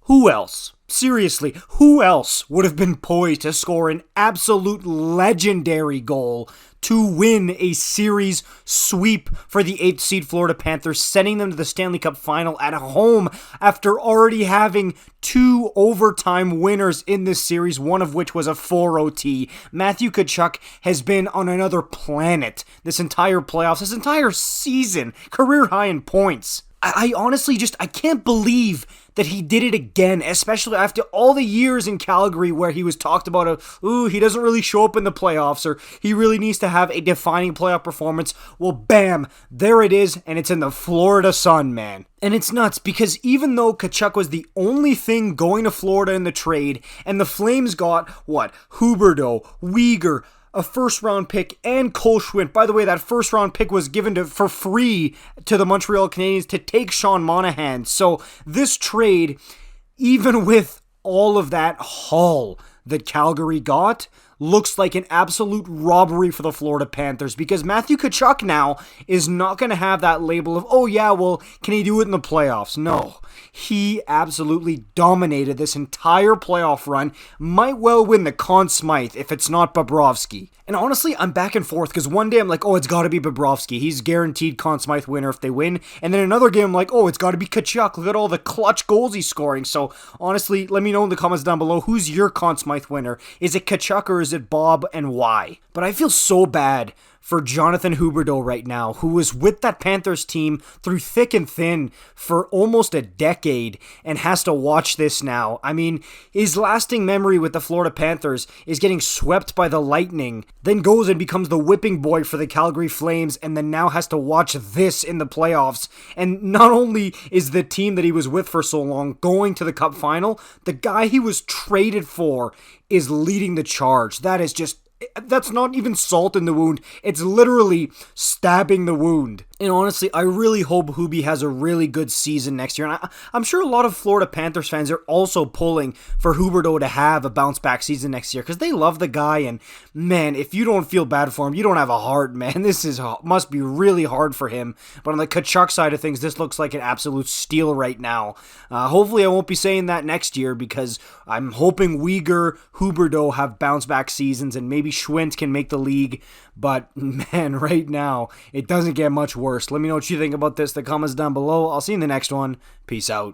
Who else? Seriously, who else would have been poised to score an absolute legendary goal to win a series sweep for the 8th seed Florida Panthers, sending them to the Stanley Cup final at home after already having 2 overtime winners in this series, one of which was a 4 OT. Matthew Tkachuk has been on another planet this entire playoffs, this entire season, career high in points. I honestly I can't believe that he did it again, especially after all the years in Calgary where he was talked about, he doesn't really show up in the playoffs, or he really needs to have a defining playoff performance. Well, bam, there it is, and it's in the Florida sun, man. And it's nuts, because even though Tkachuk was the only thing going to Florida in the trade, and the Flames got, Huberdeau, Weegar, a first-round pick, and Cole Schwint. By the way, that first-round pick was given for free to the Montreal Canadiens to take Sean Monahan. So this trade, even with all of that haul that Calgary got, looks like an absolute robbery for the Florida Panthers, because Matthew Tkachuk now is not going to have that label of, can he do it in the playoffs? No. He absolutely dominated this entire playoff run. Might well win the Conn Smythe if it's not Bobrovsky. And honestly, I'm back and forth, because one day I'm like, it's got to be Bobrovsky. He's guaranteed Conn Smythe winner if they win. And then another game I'm like, it's got to be Tkachuk. Look at all the clutch goals he's scoring. So honestly, let me know in the comments down below, who's your Conn Smythe winner? Is it Tkachuk or is it Bob, and why? But I feel so bad for Jonathan Huberdeau right now, who was with that Panthers team through thick and thin for almost a decade and has to watch this now. I mean, his lasting memory with the Florida Panthers is getting swept by the Lightning, then goes and becomes the whipping boy for the Calgary Flames, and then now has to watch this in the playoffs. And not only is the team that he was with for so long going to the Cup final, the guy he was traded for is leading the charge. That's not even salt in the wound. It's literally stabbing the wound. And honestly, I really hope Hubie has a really good season next year. And I'm sure a lot of Florida Panthers fans are also pulling for Huberdeau to have a bounce-back season next year, because they love the guy. And man, if you don't feel bad for him, you don't have a heart, man. This must be really hard for him. But on the Tkachuk side of things, this looks like an absolute steal right now. Hopefully, I won't be saying that next year, because I'm hoping Weegar, Huberdeau have bounce-back seasons, and maybe Schwint can make the league. But man, right now, it doesn't get much worse. Let me know what you think about this in the comments down below. I'll see you in the next one. Peace out.